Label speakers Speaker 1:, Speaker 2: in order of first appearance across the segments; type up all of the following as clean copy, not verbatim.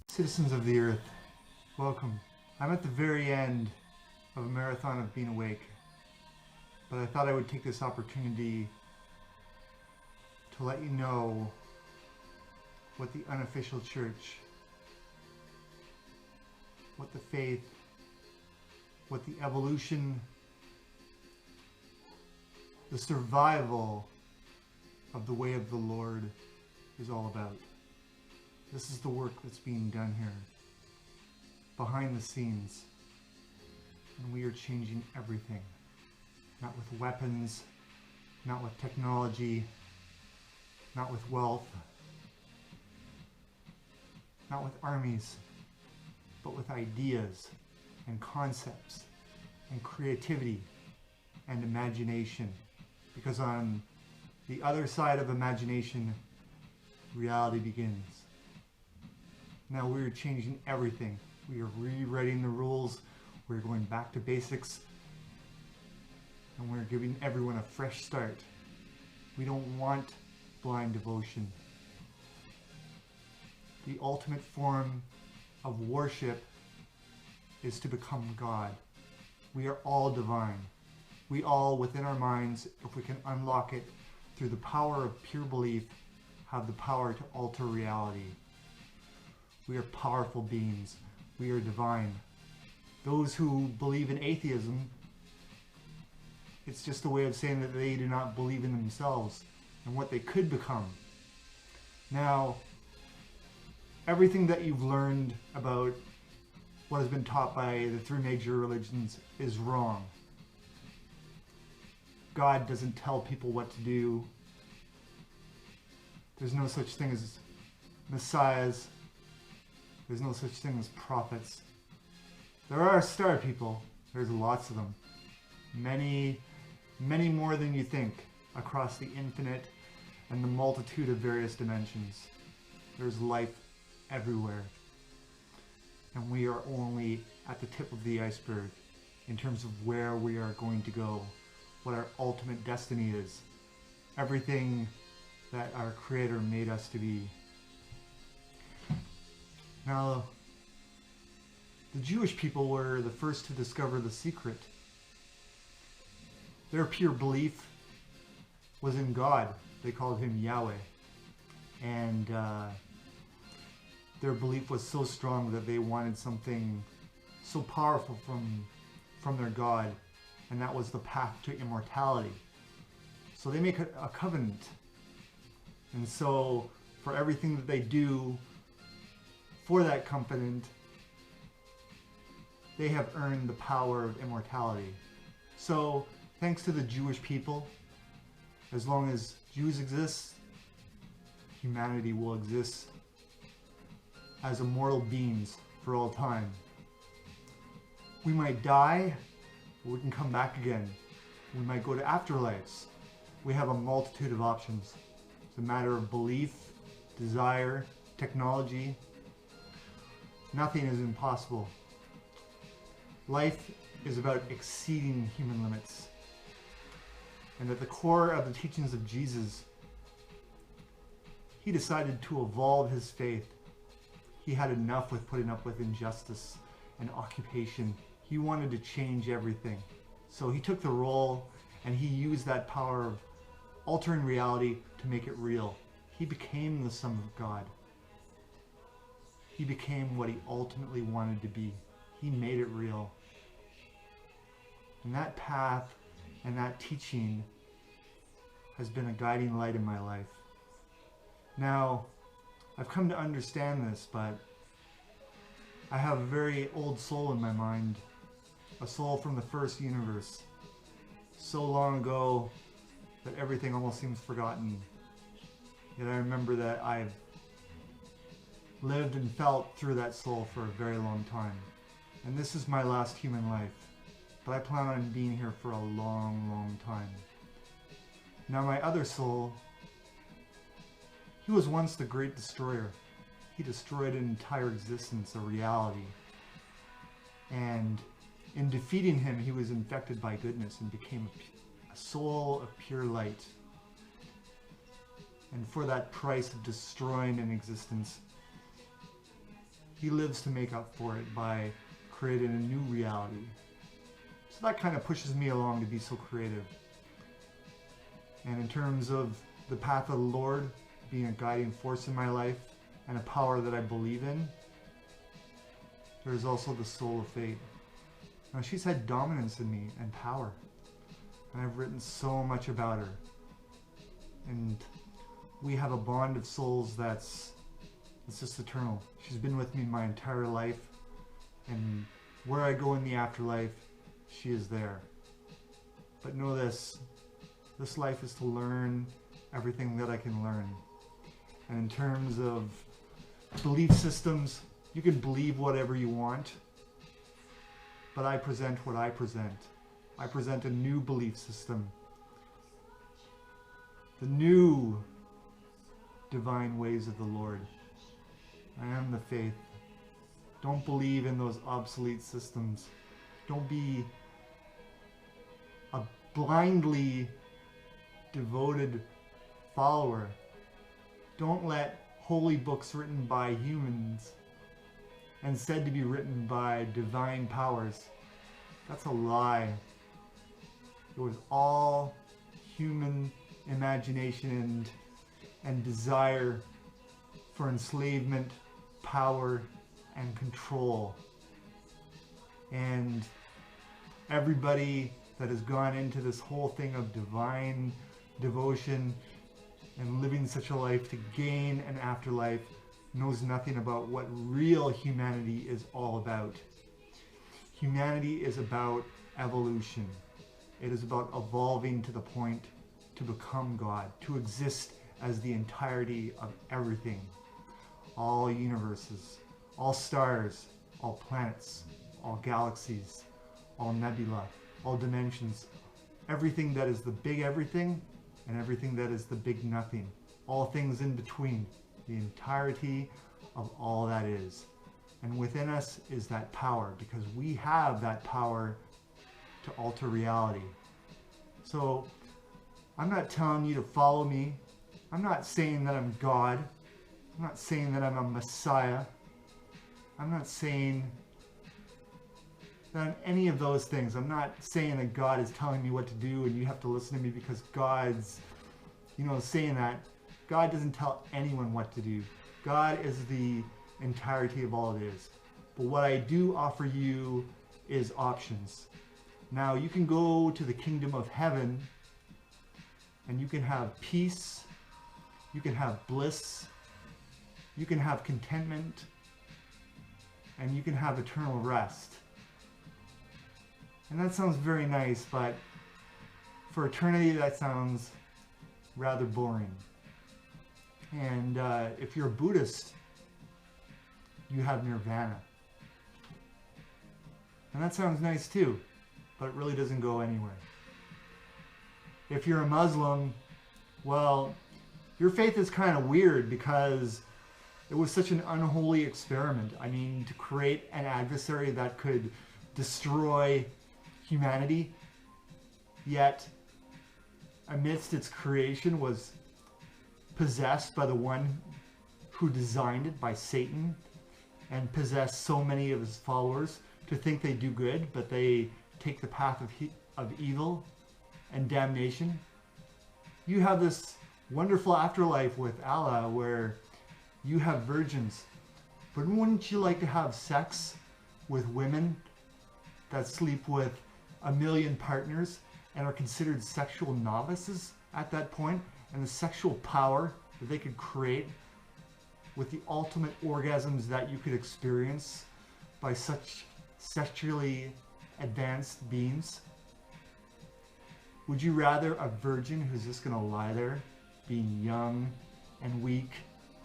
Speaker 1: Citizens of the Earth, welcome. I'm at the very end of a marathon of being awake, but I thought I would take this opportunity to let you know what the unofficial church, what the faith, what the evolution, the survival of the way of the Lord is all about. This is the work that's being done here, behind the scenes, and we are changing everything. Not with weapons, not with technology, not with wealth, not with armies, but with ideas and concepts and creativity and imagination. Because on the other side of imagination, reality begins. Now we are changing everything. We are rewriting the rules. We're going back to basics. And we're giving everyone a fresh start. We don't want blind devotion. The ultimate form of worship is to become God. We are all divine. We all, within our minds, if we can unlock it through the power of pure belief, have the power to alter reality. We are powerful beings. We are divine. Those who believe in atheism, it's just a way of saying that they do not believe in themselves and what they could become. Now, everything that you've learned about what has been taught by the three major religions is wrong. God doesn't tell people what to do. There's no such thing as messiahs. There's no such thing as prophets. There are star people. There's lots of them. Many, many more than you think across the infinite and the multitude of various dimensions. There's life everywhere. And we are only at the tip of the iceberg in terms of where we are going to go, what our ultimate destiny is, everything that our Creator made us to be. Now, the Jewish people were the first to discover the secret. Their pure belief was in God. They called him Yahweh. And their belief was so strong that they wanted something so powerful from their God, and that was the path to immortality. So they make a covenant. And so for everything that they do for that covenant, they have earned the power of immortality. So thanks to the Jewish people, as long as Jews exist, humanity will exist as immortal beings for all time. We might die, but we can come back again. We might go to afterlives. We have a multitude of options. It's a matter of belief, desire, technology. Nothing is impossible. Life is about exceeding human limits. And at the core of the teachings of Jesus, he decided to evolve his faith. He had enough with putting up with injustice and occupation. He wanted to change everything. So he took the role and he used that power of altering reality to make it real. He became the Son of God. He became what he ultimately wanted to be. He made it real. And that path and that teaching has been a guiding light in my life. Now, I've come to understand this, but I have a very old soul in my mind, a soul from the first universe, so long ago that everything almost seems forgotten. Yet I remember that I've lived and felt through that soul for a very long time. And this is my last human life, but I plan on being here for a long, long time. Now my other soul, he was once the great destroyer. He destroyed an entire existence, a reality. And In defeating him, he was infected by goodness and became a soul of pure light. And for that price of destroying an existence, he lives to make up for it by creating a new reality. So that kind of pushes me along to be so creative. And in terms of the path of the Lord being a guiding force in my life and a power that I believe in, there is also the soul of fate. Now, she's had dominance in me and power, and I've written so much about her. And we have a bond of souls it's just eternal. She's been with me my entire life, and where I go in the afterlife, she is there. But know this life is to learn everything that I can learn. And in terms of belief systems, you can believe whatever you want, but I present what I present. I present a new belief system. The new divine ways of the Lord. I am the faith. Don't believe in those obsolete systems. Don't be a blindly devoted follower. Don't let holy books written by humans and said to be written by divine powers. That's a lie. It was all human imagination and desire for enslavement, power, and control. And everybody that has gone into this whole thing of divine devotion and living such a life to gain an afterlife knows nothing about what real humanity is all about. Humanity is about evolution. It is about evolving to the point to become God, to exist as the entirety of everything. All universes, all stars, all planets, all galaxies, all nebula, all dimensions, everything that is the big everything and everything that is the big nothing, all things in between, the entirety of all that is. And within us is that power, because we have that power to alter reality. So I'm not telling you to follow me. I'm not saying that I'm God. I'm not saying that I'm a Messiah. I'm not saying that I'm any of those things. I'm not saying that God is telling me what to do and you have to listen to me because God's, saying that. God doesn't tell anyone what to do. God is the entirety of all it is. But what I do offer you is options. Now, you can go to the kingdom of heaven and you can have peace, you can have bliss, you can have contentment, and you can have eternal rest. And that sounds very nice, but for eternity that sounds rather boring. And if you're a Buddhist, you have nirvana. And that sounds nice too, but it really doesn't go anywhere. If you're a Muslim, well, your faith is kind of weird because it was such an unholy experiment. I mean, to create an adversary that could destroy humanity, yet amidst its creation was possessed by the one who designed it, by Satan, and possessed so many of his followers to think they do good, but they take the path of evil and damnation. You have this wonderful afterlife with Allah where you have virgins, but wouldn't you like to have sex with women that sleep with 1,000,000 partners and are considered sexual novices at that point, and the sexual power that they could create with the ultimate orgasms that you could experience by such sexually advanced beings? Would you rather a virgin who's just going to lie there, being young and weak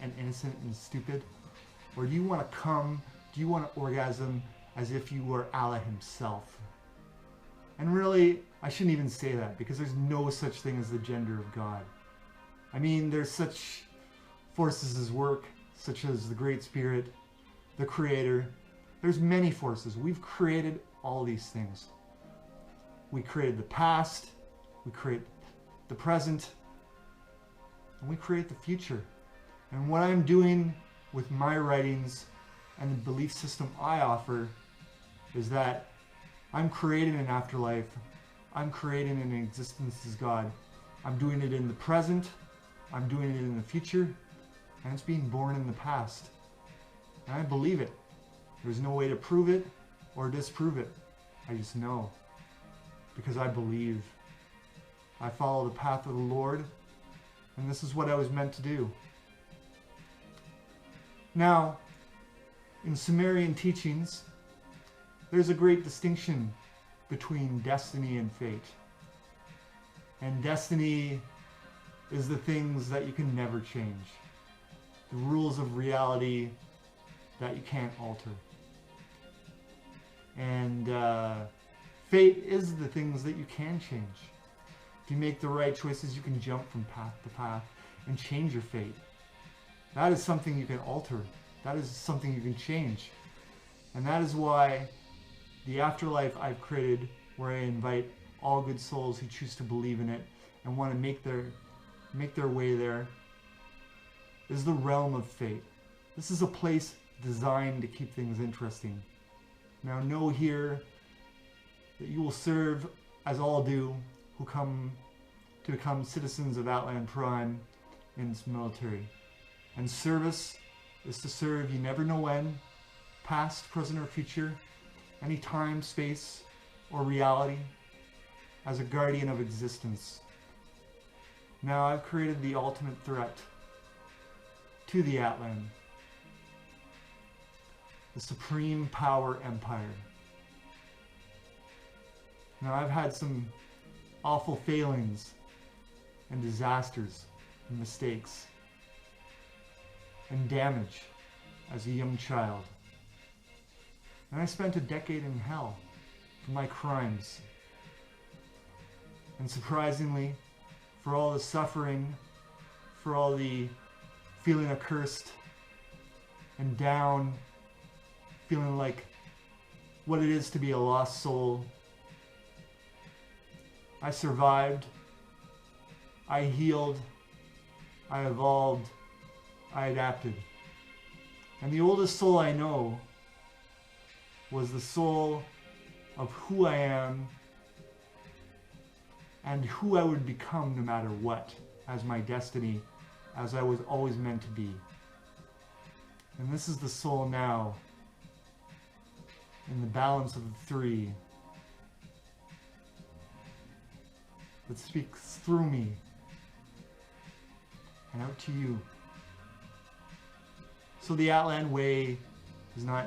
Speaker 1: and innocent and stupid? Or do you want to come, do you want to orgasm as if you were Allah himself? And really, I shouldn't even say that, because there's no such thing as the gender of God. I mean, there's such forces as work, such as the Great Spirit, the Creator. There's many forces. We've created all these things. We created the past, we create the present, and we create the future. And what I'm doing with my writings and the belief system I offer is that I'm creating an afterlife. I'm creating an existence as God. I'm doing it in the present, I'm doing it in the future, and it's being born in the past. And I believe it. There's no way to prove it or disprove it. I just know. Because I believe. I follow the path of the Lord, and this is what I was meant to do. Now, in Sumerian teachings, there's a great distinction between destiny and fate. And destiny is the things that you can never change. The rules of reality that you can't alter. And fate is the things that you can change. If you make the right choices, you can jump from path to path and change your fate. That is something you can alter. That is something you can change. And that is why the afterlife I've created, where I invite all good souls who choose to believe in it and want to make their way there, is the realm of fate. This is a place designed to keep things interesting. Now know here that you will serve, as all do, who come to become citizens of Outland Prime in its military. And service is to serve you never know when, past, present, or future, any time, space, or reality, as a guardian of existence. Now I've created the ultimate threat to the Outland, the Supreme Power Empire. Now I've had some awful failings and disasters and mistakes and damage as a young child. And I spent a decade in hell for my crimes. And surprisingly, for all the suffering, for all the feeling accursed and down, feeling like what it is to be a lost soul, I survived, I healed, I evolved, I adapted. And the oldest soul I know was the soul of who I am and who I would become no matter what, as my destiny, as I was always meant to be. And this is the soul now, in the balance of the three, that speaks through me and out to you. So the Outland Way is not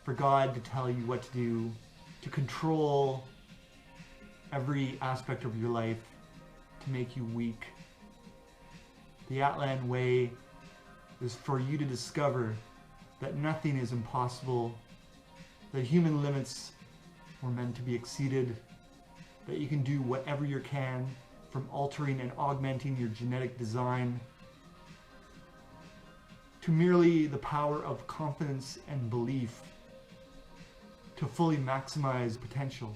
Speaker 1: for God to tell you what to do, to control every aspect of your life, to make you weak. The Outland Way is for you to discover that nothing is impossible, that human limits were meant to be exceeded, that you can do whatever you can, from altering and augmenting your genetic design to merely the power of confidence and belief to fully maximize potential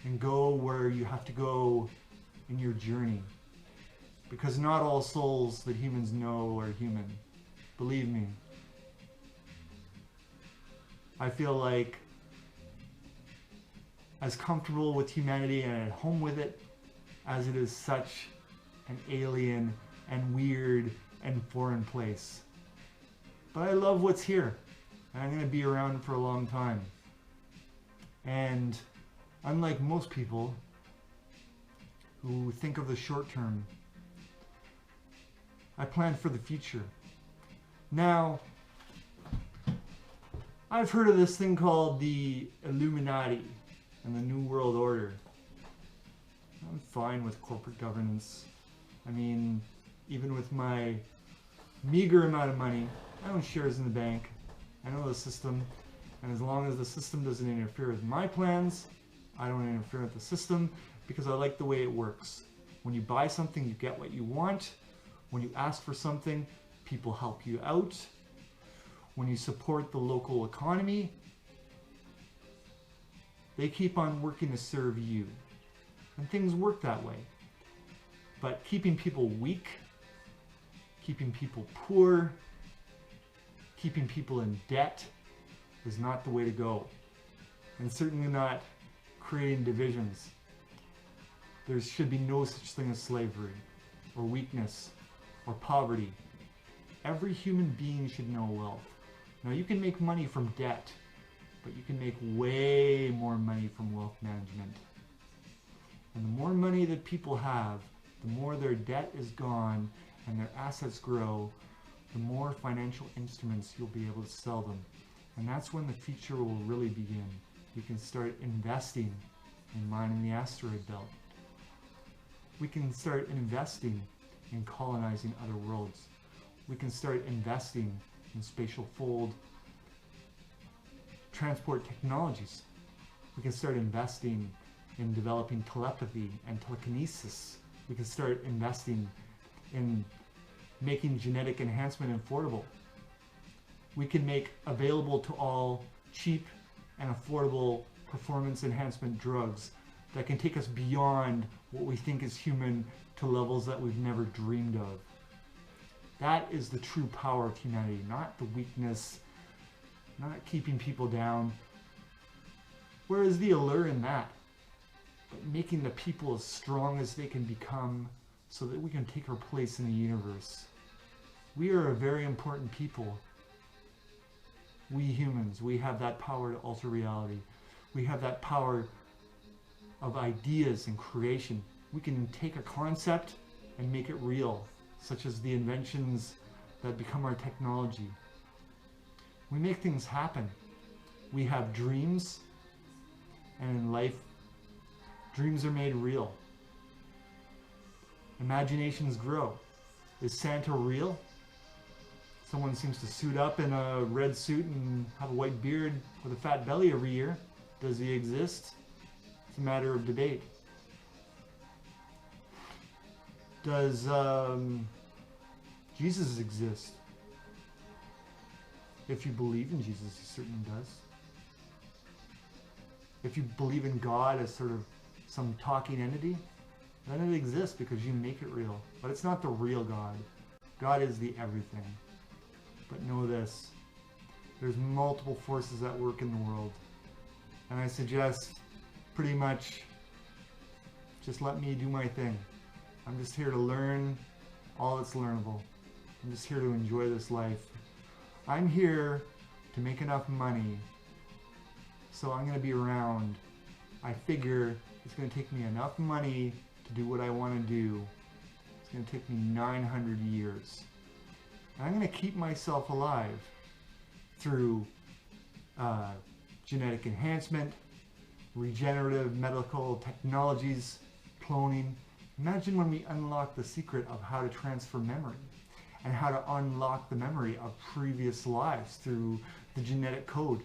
Speaker 1: and go where you have to go in your journey. Because not all souls that humans know are human. Believe me. I feel like as comfortable with humanity and at home with it as it is such an alien and weird and foreign place. But I love what's here, and I'm going to be around for a long time. And unlike most people who think of the short term, I plan for the future. Now, I've heard of this thing called the Illuminati and the New World Order. I'm fine with corporate governance. I mean, even with my meager amount of money, I own shares in the bank. I know the system, and as long as the system doesn't interfere with my plans, I don't interfere with the system because I like the way it works. When you buy something, you get what you want. When you ask for something, people help you out. When you support the local economy, They keep on working to serve you. And things work that way. But keeping people weak, keeping people poor, keeping people in debt is not the way to go. And certainly not creating divisions. There should be no such thing as slavery, or weakness, or poverty. Every human being should know wealth. Now you can make money from debt, but you can make way more money from wealth management. And the more money that people have, the more their debt is gone and their assets grow, the more financial instruments you'll be able to sell them. And that's when the future will really begin. We can start investing in mining the asteroid belt. We can start investing in colonizing other worlds. We can start investing in spatial fold transport technologies. We can start investing in developing telepathy and telekinesis. We can start investing in making genetic enhancement affordable. We can make available to all cheap and affordable performance enhancement drugs that can take us beyond what we think is human to levels that we've never dreamed of. That is the true power of humanity, not the weakness, not keeping people down. Where is the allure in that? But making the people as strong as they can become so that we can take our place in the universe. We are a very important people. We humans, we have that power to alter reality. We have that power of ideas and creation. We can take a concept and make it real, such as the inventions that become our technology. We make things happen. We have dreams, and in life, dreams are made real. Imaginations grow. Is Santa real? Someone seems to suit up in a red suit and have a white beard with a fat belly every year. Does he exist? It's a matter of debate. Does Jesus exist? If you believe in Jesus, he certainly does. If you believe in God as sort of some talking entity, then it exists because you make it real. But it's not the real God. God is the everything. But know this, there's multiple forces at work in the world. And I suggest pretty much just let me do my thing. I'm just here to learn all that's learnable. I'm just here to enjoy this life. I'm here to make enough money, so I'm going to be around. I figure it's going to take me enough money to do what I want to do. It's going to take me 900 years. And I'm going to keep myself alive through genetic enhancement, regenerative medical technologies, cloning. Imagine when we unlock the secret of how to transfer memory and how to unlock the memory of previous lives through the genetic code.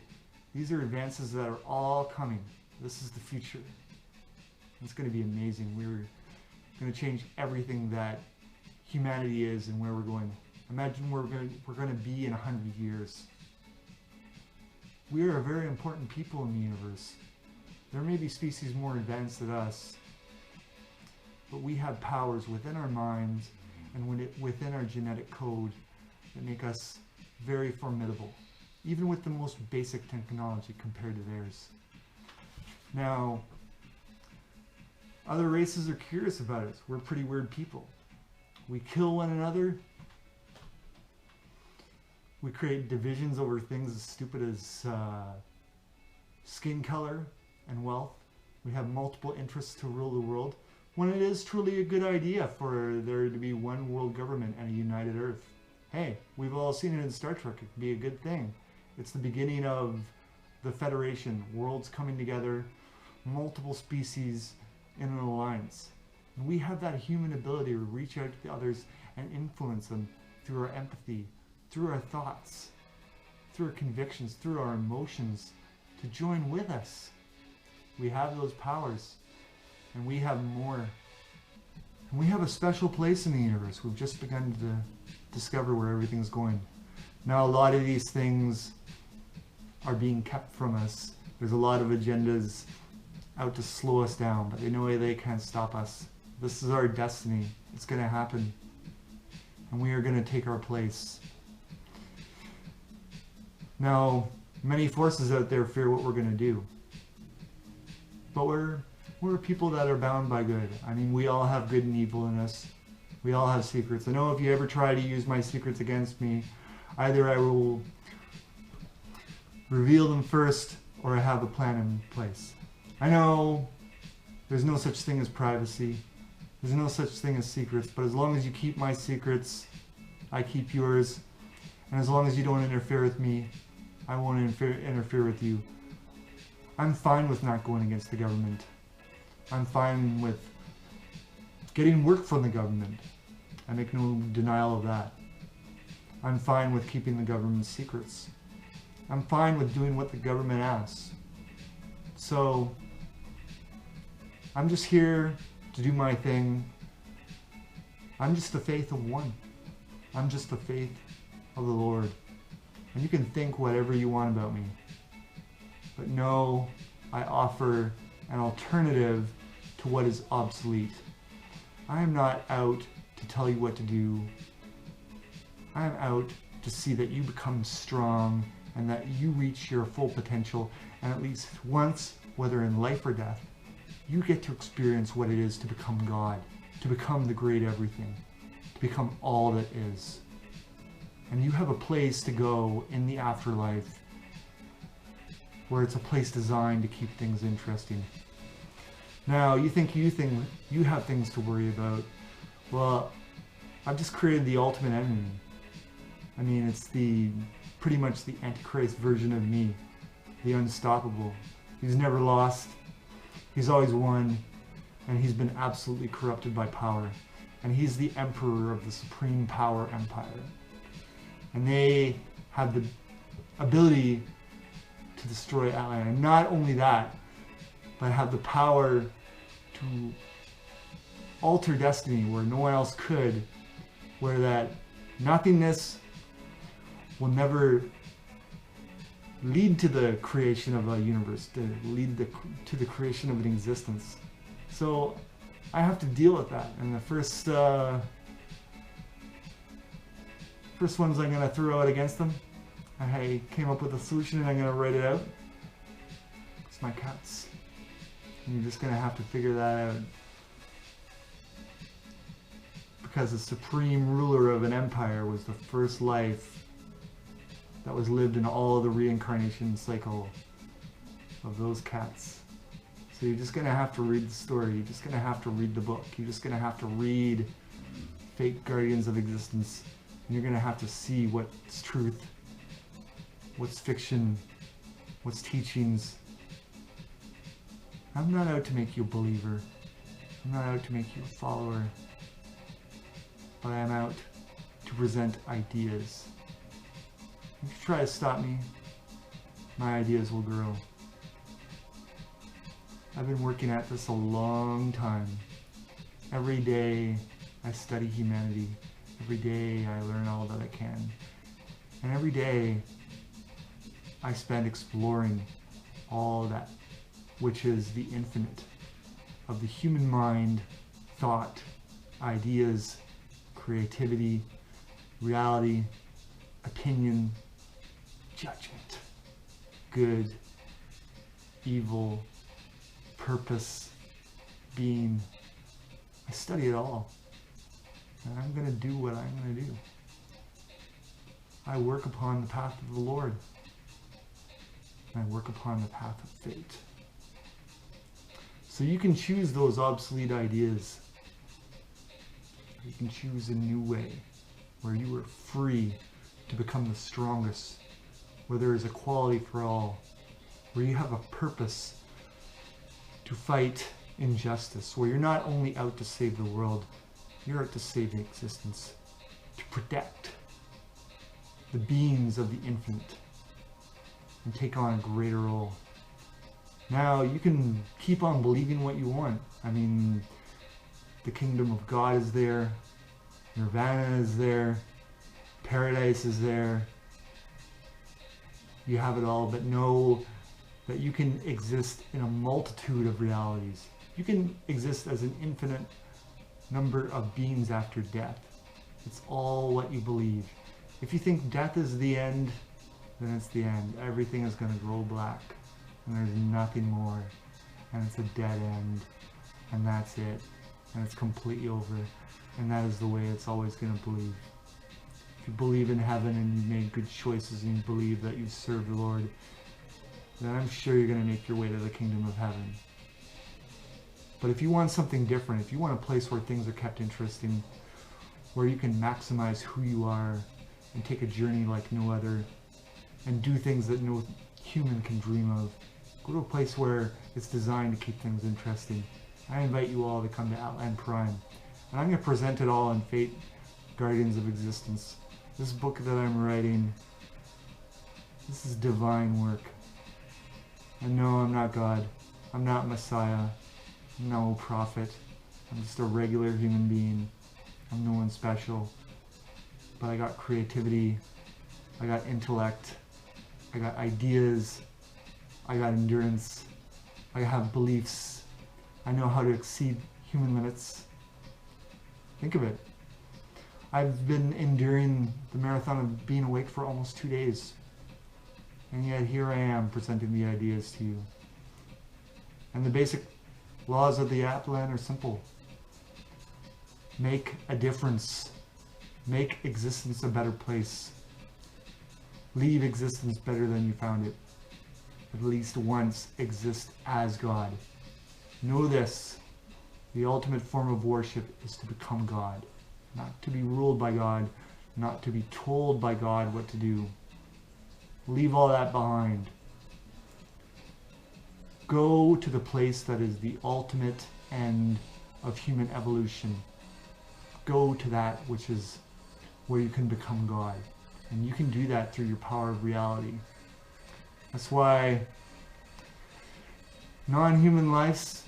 Speaker 1: These are advances that are all coming. This is the future. It's going to be amazing. We're going to change everything that humanity is and where we're going. Imagine where we're going to be in 100 years. We are a very important people in the universe. There may be species more advanced than us, but we have powers within our minds and within our genetic code that make us very formidable, even with the most basic technology compared to theirs. Now, other races are curious about us. We're pretty weird people. We kill one another. We create divisions over things as stupid as skin color and wealth. We have multiple interests to rule the world, when it is truly a good idea for there to be one world government and a united Earth. Hey, we've all seen it in Star Trek. It can be a good thing. It's the beginning of the Federation, worlds coming together, multiple species in an alliance. And we have that human ability to reach out to the others and influence them through our empathy, through our thoughts, through our convictions, through our emotions, to join with us. We have those powers, and we have more. And we have a special place in the universe. We've just begun to discover where everything's going. Now, a lot of these things are being kept from us. There's a lot of agendas out to slow us down, but they know they can't stop us. This is our destiny. It's going to happen. And we are going to take our place. Now, many forces out there fear what we're going to do. But we're people that are bound by good. I mean, we all have good and evil in us. We all have secrets. I know if you ever try to use my secrets against me, either I will reveal them first, or I have a plan in place. I know there's no such thing as privacy. There's no such thing as secrets, but as long as you keep my secrets, I keep yours. And as long as you don't interfere with me, I won't interfere with you. I'm fine with not going against the government. I'm fine with getting work from the government. I make no denial of that. I'm fine with keeping the government's secrets. I'm fine with doing what the government asks. So, I'm just here to do my thing. I'm just the faith of one. I'm just the faith of the Lord. And you can think whatever you want about me. But no, I offer an alternative to what is obsolete. I am not out to tell you what to do. I am out to see that you become strong and that you reach your full potential, and at least once, whether in life or death, you get to experience what it is to become God, to become the great everything, to become all that is. And you have a place to go in the afterlife where it's a place designed to keep things interesting. Now, you think you have things to worry about. Well, I've just created the ultimate enemy. I mean, it's pretty much the Antichrist version of me, the unstoppable. He's never lost, he's always won, and he's been absolutely corrupted by power. And he's the emperor of the supreme power empire. And they have the ability to destroy Atlantis. And not only that, but have the power to alter destiny where no one else could, where that nothingness will never lead to the creation of a universe, to lead to the creation of an existence. So I have to deal with that. And the first ones I'm going to throw out against them, I came up with a solution and I'm going to write it out. It's my cats. And you're just going to have to figure that out. Because the supreme ruler of an empire was the first life that was lived in all of the reincarnation cycle of those cats. So you're just going to have to read the story. You're just going to have to read the book. You're just going to have to read Fake Guardians of Existence. And you're going to have to see what's truth, what's fiction, what's teachings. I'm not out to make you a believer. I'm not out to make you a follower. But I am out to present ideas. If you try to stop me, my ideas will grow. I've been working at this a long time. Every day I study humanity. Every day I learn all that I can. And every day I spend exploring all that which is the infinite of the human mind, thought, ideas, creativity, reality, opinion, judgment, good, evil, purpose, being. I study it all. And I'm going to do what I'm going to do. I work upon the path of the Lord. And I work upon the path of fate. So you can choose those obsolete ideas. You can choose a new way where you are free to become the strongest, where there is equality for all, where you have a purpose to fight injustice, where you're not only out to save the world, you're out to save existence, to protect the beings of the infinite and take on a greater role. Now, you can keep on believing what you want. I mean, the kingdom of God is there, Nirvana is there, paradise is there. You have it all, but know that you can exist in a multitude of realities. You can exist as an infinite number of beings after death. It's all what you believe. If you think death is the end, then it's the end. Everything is going to grow black, and there's nothing more, and it's a dead end, and that's it, and it's completely over, and that is the way it's always going to believe. If you believe in heaven and you made good choices and you believe that you serve the Lord, then I'm sure you're going to make your way to the kingdom of heaven. But if you want something different, if you want a place where things are kept interesting, where you can maximize who you are and take a journey like no other and do things that no human can dream of, go to a place where it's designed to keep things interesting. I invite you all to come to Outland Prime. And I'm going to present it all in Fate, Guardians of Existence. This book that I'm writing, this is divine work. And no, I'm not God. I'm not Messiah. I'm no prophet. I'm just a regular human being. I'm no one special. But I got creativity. I got intellect. I got ideas. I got endurance. I have beliefs. I know how to exceed human limits. Think of it. I've been enduring the marathon of being awake for almost 2 days. And yet here I am presenting the ideas to you. And the basic laws of the Outland are simple. Make a difference. Make existence a better place. Leave existence better than you found it. At least once exist as God. Know this. The ultimate form of worship is to become God. Not to be ruled by God. Not to be told by God what to do. Leave all that behind. Go to the place that is the ultimate end of human evolution. Go to that which is where you can become God. And you can do that through your power of reality. That's why non-human lives,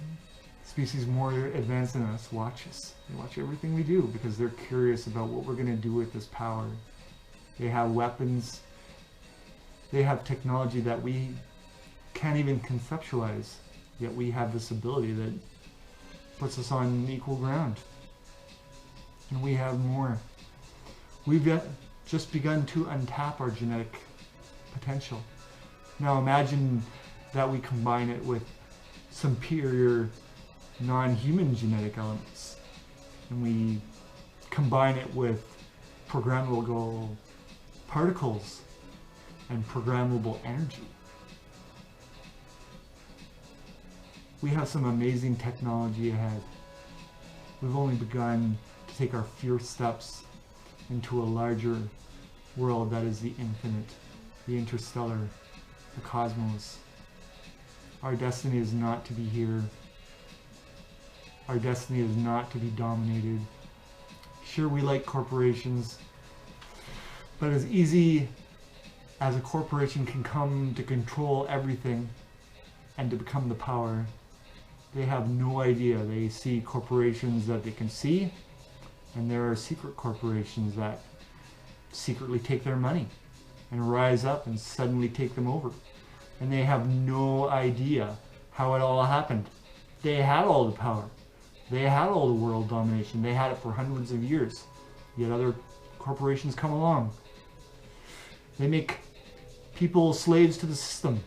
Speaker 1: species more advanced than us, watch us. They watch everything we do because they're curious about what we're going to do with this power. They have weapons. They have technology that we can't even conceptualize, yet we have this ability that puts us on equal ground. And we have more. We've just begun to untap our genetic potential. Now imagine that we combine it with superior non-human genetic elements, and we combine it with programmable particles and programmable energy. We have some amazing technology ahead. We've only begun to take our first steps into a larger world that is the infinite, the interstellar, the cosmos. Our destiny is not to be here. Our destiny is not to be dominated. Sure, we like corporations, but as easy as a corporation can come to control everything and to become the power, they have no idea. They see corporations that they can see, and there are secret corporations that secretly take their money and rise up and suddenly take them over. And they have no idea how it all happened. They had all the power. They had all the world domination. They had it for hundreds of years. Yet other corporations come along. They make people slaves to the system.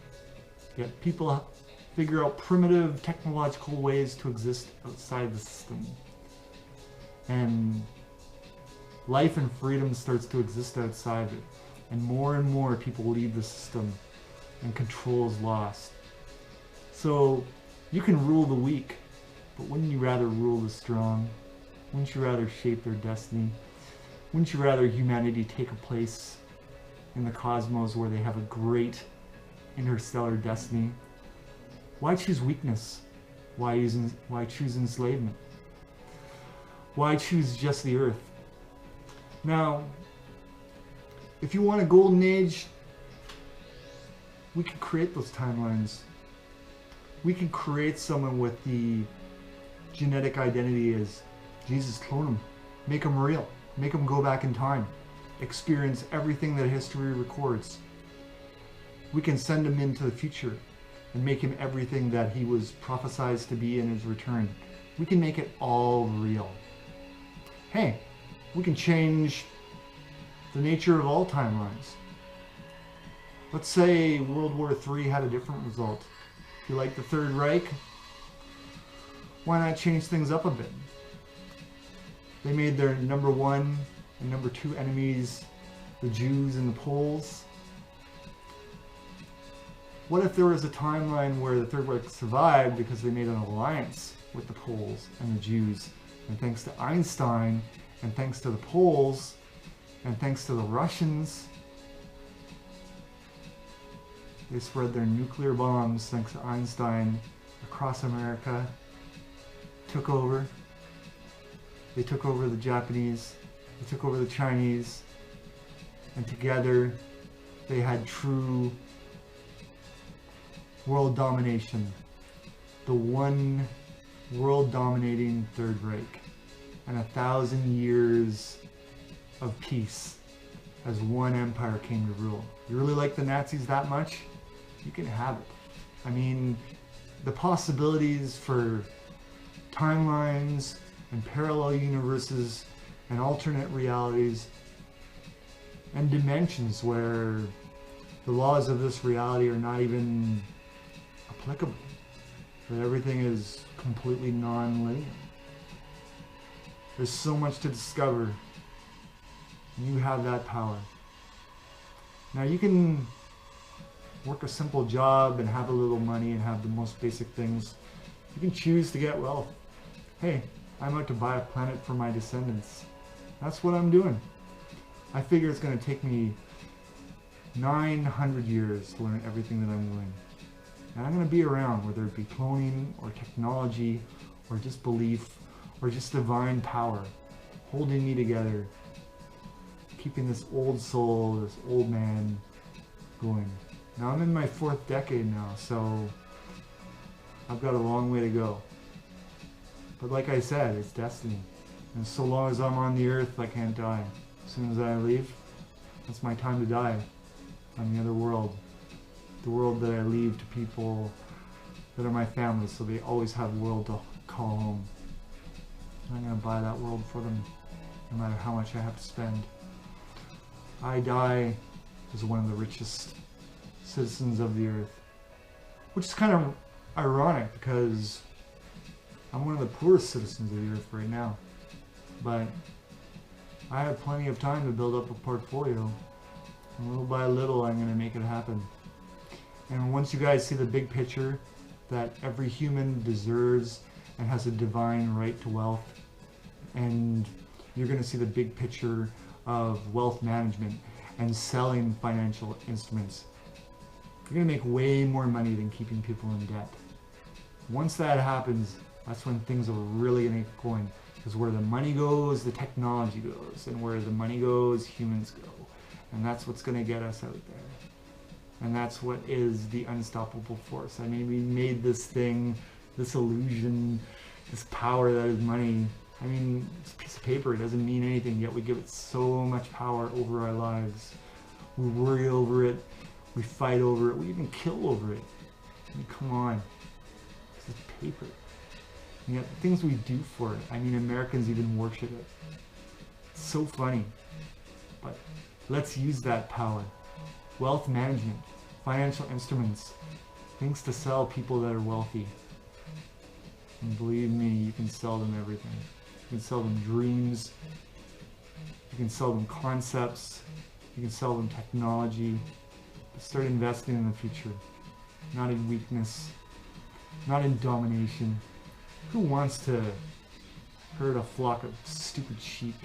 Speaker 1: Yet people figure out primitive technological ways to exist outside the system. And life and freedom starts to exist outside of it. And more people leave the system and control is lost. So you can rule the weak, but wouldn't you rather rule the strong? Wouldn't you rather shape their destiny? Wouldn't you rather humanity take a place in the cosmos where they have a great interstellar destiny? Why choose weakness? Why choose enslavement? Why choose just the earth? Now, if you want a golden age, we can create those timelines. We can create someone with the genetic identity as Jesus, clone him, make him real, make him go back in time, experience everything that history records. We can send him into the future and make him everything that he was prophesied to be in his return. We can make it all real. Hey, we can change the nature of all timelines. Let's say World War III had a different result. If you like the Third Reich, why not change things up a bit? They made their number one and number two enemies the Jews and the Poles. What if there was a timeline where the Third Reich survived because they made an alliance with the Poles and the Jews? And thanks to Einstein, and thanks to the Poles, and thanks to the Russians, they spread their nuclear bombs, thanks to Einstein, across America, took over. They took over the Japanese, they took over the Chinese, and together they had true world domination. The one world dominating Third Reich. And 1,000 years of peace as one empire came to rule. You really like the Nazis that much? You can have it. I mean, the possibilities for timelines and parallel universes and alternate realities and dimensions where the laws of this reality are not even applicable, that everything is completely non-linear. There's so much to discover. You have that power. Now you can work a simple job and have a little money and have the most basic things. You can choose to get wealth. Hey, I'm out to buy a planet for my descendants. That's what I'm doing. I figure it's going to take me 900 years to learn everything that I'm doing. And I'm going to be around, whether it be cloning or technology or just belief or just divine power holding me together, keeping this old soul, this old man going. Now I'm in my 4th decade now, so I've got a long way to go. But like I said, it's destiny. And so long as I'm on the earth, I can't die. As soon as I leave, that's my time to die on the other world. The world that I leave to people that are my family, so they always have a world to call home. I'm going to buy that world for them, no matter how much I have to spend. I die as one of the richest citizens of the earth. Which is kind of ironic, because I'm one of the poorest citizens of the earth right now. But I have plenty of time to build up a portfolio. And little by little, I'm going to make it happen. And once you guys see the big picture, that every human deserves and has a divine right to wealth, and you're going to see the big picture of wealth management and selling financial instruments, you're going to make way more money than keeping people in debt. Once that happens, that's when things are really going to get going. Because where the money goes, the technology goes. And where the money goes, humans go. And that's what's going to get us out there. And that's what is the unstoppable force. I mean, we made this thing, this illusion, this power that is money. I mean, it's a piece of paper. It doesn't mean anything, yet we give it so much power over our lives. We worry over it. We fight over it. We even kill over it. I mean, come on. This is paper. And yet the things we do for it, I mean, Americans even worship it. It's so funny. But let's use that power. Wealth management, financial instruments, things to sell people that are wealthy. And believe me, you can sell them everything. You can sell them dreams. You can sell them concepts. You can sell them technology. But start investing in the future. Not in weakness. Not in domination. Who wants to herd a flock of stupid sheep?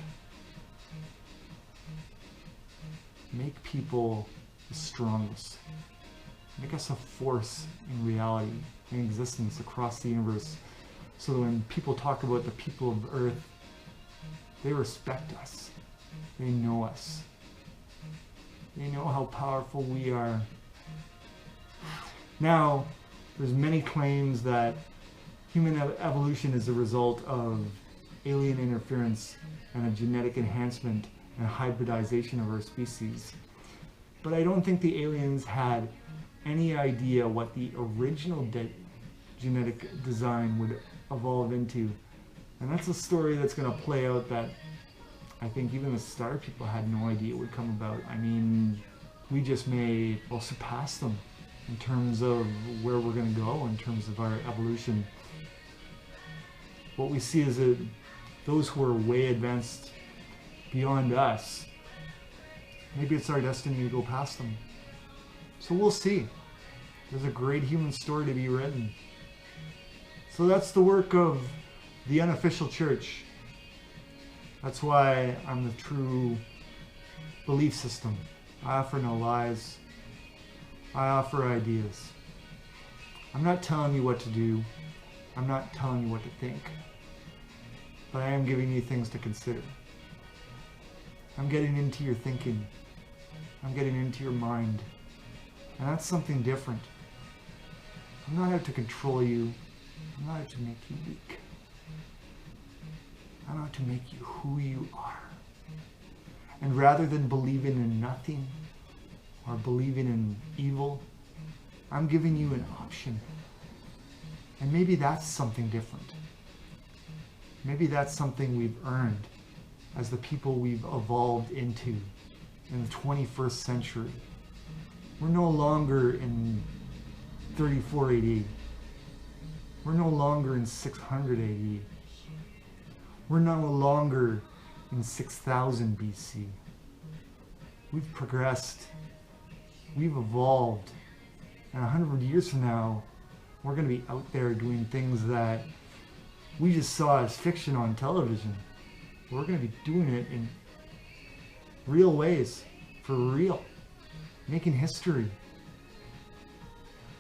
Speaker 1: Make people the strongest. Make us a force in reality, in existence across the universe. So that when people talk about the people of Earth, they respect us. They know us. They know how powerful we are. Now, there's many claims that human evolution is a result of alien interference and a genetic enhancement and hybridization of our species. But I don't think the aliens had any idea what the original genetic design would evolve into. And that's a story that's going to play out that I think even the star people had no idea would come about. I mean, we just may well surpass them in terms of where we're going to go, in terms of our evolution. What we see is that those who are way advanced beyond us, maybe it's our destiny to go past them. So we'll see. There's a great human story to be written. So that's the work of the Unofficial Church. That's why I'm the true belief system. I offer no lies. I offer ideas. I'm not telling you what to do. I'm not telling you what to think. But I am giving you things to consider. I'm getting into your thinking. I'm getting into your mind. And that's something different. I'm not out to control you. I'm not out to make you weak. I'm out to make you who you are. And rather than believing in nothing or believing in evil, I'm giving you an option. And maybe that's something different. Maybe that's something we've earned as the people we've evolved into in the 21st century. We're no longer in 34 AD. We're no longer in 600 AD. We're no longer in 6000 BC. We've progressed. We've evolved. And 100 years from now, we're going to be out there doing things that we just saw as fiction on television. We're going to be doing it in real ways, for real, making history.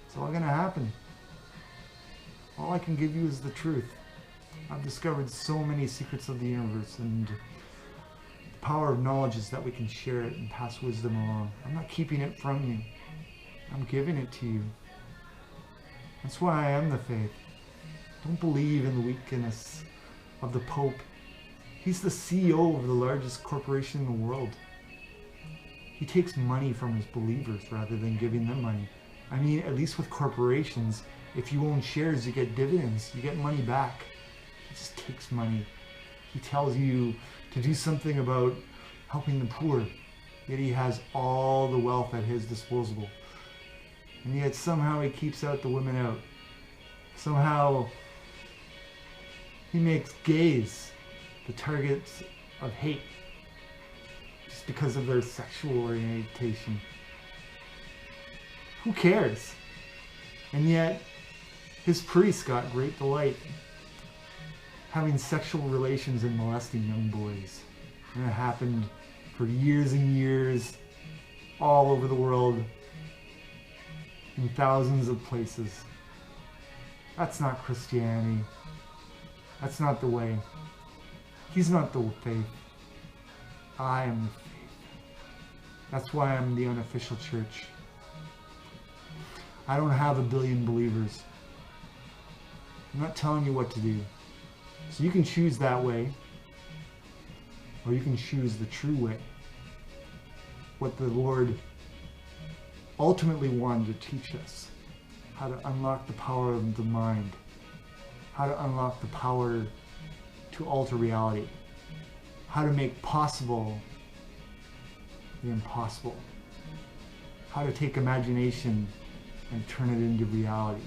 Speaker 1: It's all going to happen. All I can give you is the truth. I've discovered so many secrets of the universe, and the power of knowledge is that we can share it and pass wisdom along. I'm not keeping it from you. I'm giving it to you. That's why I am the faith. Don't believe in the weakness of the Pope. He's the CEO of the largest corporation in the world. He takes money from his believers rather than giving them money. I mean, at least with corporations, if you own shares, you get dividends, you get money back. He just takes money. He tells you to do something about helping the poor, yet he has all the wealth at his disposal. And yet somehow he keeps out the women out. Somehow he makes gays the targets of hate just because of their sexual orientation. Who cares? And yet his priests got great delight having sexual relations and molesting young boys. And it happened for years and years all over the world in thousands of places. That's not Christianity. That's not the way. He's not the faith. I am the faith. That's why I'm the Unofficial Church. I don't have a billion believers. I'm not telling you what to do. So you can choose that way, or you can choose the true way. What the Lord ultimately wanted to teach us. How to unlock the power of the mind. How to unlock the power to alter reality. How to make possible the impossible. How to take imagination and turn it into reality.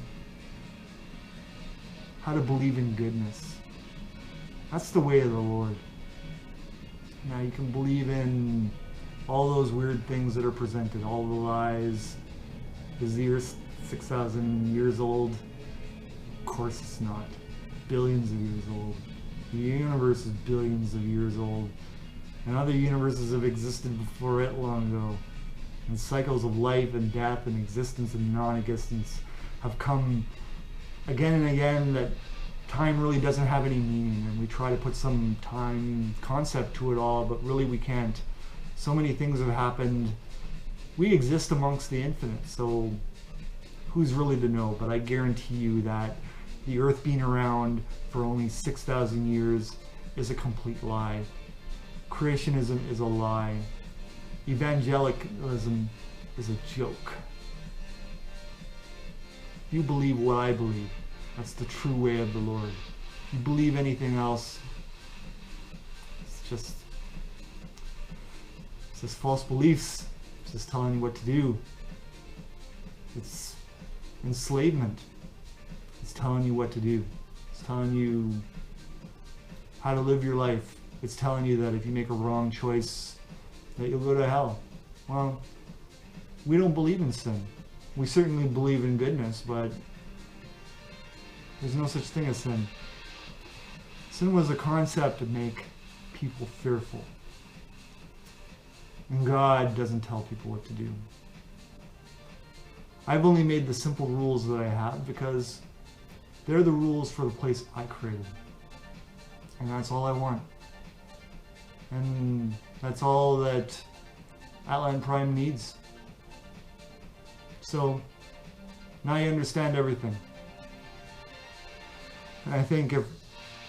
Speaker 1: How to believe in goodness. That's the way of the Lord. Now you can believe in all those weird things that are presented, all the lies. Is the earth 6,000 years old? Of course it's not. Billions of years old. The universe is billions of years old. And other universes have existed before it long ago. And cycles of life and death and existence and non-existence have come again and again, that time really doesn't have any meaning, and we try to put some time concept to it all, but really we can't. So many things have happened. We exist amongst the infinite, so who's really to know? But I guarantee you that the earth being around for only 6,000 years is a complete lie. Creationism is a lie. Evangelicalism is a joke. You believe what I believe. That's the true way of the Lord. If you believe anything else, it's just false beliefs. It's just telling you what to do. It's enslavement. It's telling you what to do. It's telling you how to live your life. It's telling you that if you make a wrong choice, that you'll go to hell. Well, we don't believe in sin. We certainly believe in goodness, but there's no such thing as sin. Sin was a concept to make people fearful. And God doesn't tell people what to do. I've only made the simple rules that I have because they're the rules for the place I created. And that's all I want. And that's all that Outland Prime needs. So, now you understand everything. And I think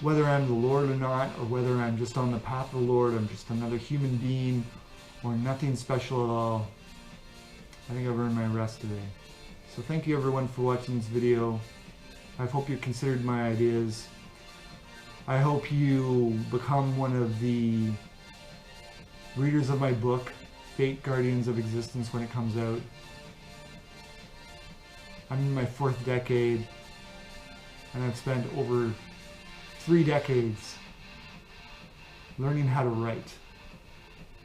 Speaker 1: whether I'm the Lord or not, or whether I'm just on the path of the Lord, I'm just another human being, or nothing special at all, I think I've earned my rest today. So thank you everyone for watching this video. I hope you considered my ideas. I hope you become one of the readers of my book, Fate, Guardians of Existence, when it comes out. I'm in my 4th decade, and I've spent over 3 decades learning how to write.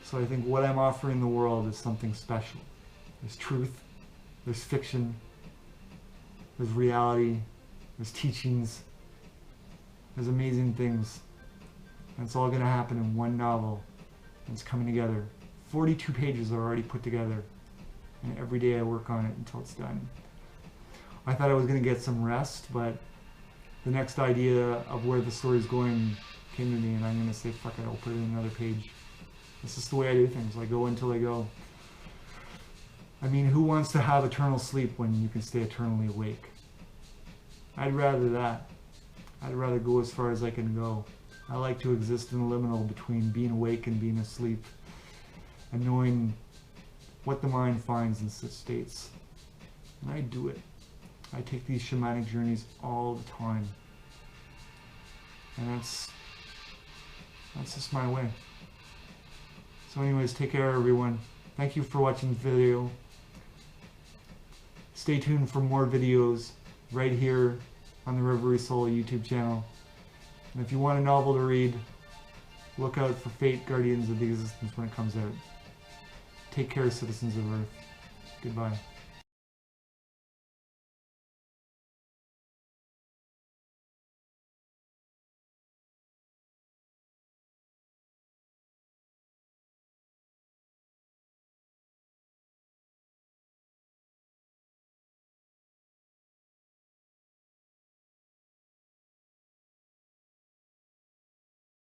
Speaker 1: So I think what I'm offering the world is something special. There's truth, there's fiction, there's reality, there's teachings, there's amazing things. And it's all going to happen in one novel. And it's coming together. 42 pages are already put together. And every day I work on it until it's done. I thought I was going to get some rest, but the next idea of where the story's going came to me, and I'm going to say, fuck it, I'll put it in another page. This is the way I do things. I go until I go. I mean, who wants to have eternal sleep when you can stay eternally awake? I'd rather that. I'd rather go as far as I can go. I like to exist in the liminal between being awake and being asleep, and knowing what the mind finds in such states. And I do it. I take these shamanic journeys all the time. And that's just my way. So anyways, take care everyone. Thank you for watching the video. Stay tuned for more videos right here on the Reverie Soul YouTube channel. And if you want a novel to read, look out for Fate, Guardians of the Existence when it comes out. Take care, citizens of Earth. Goodbye.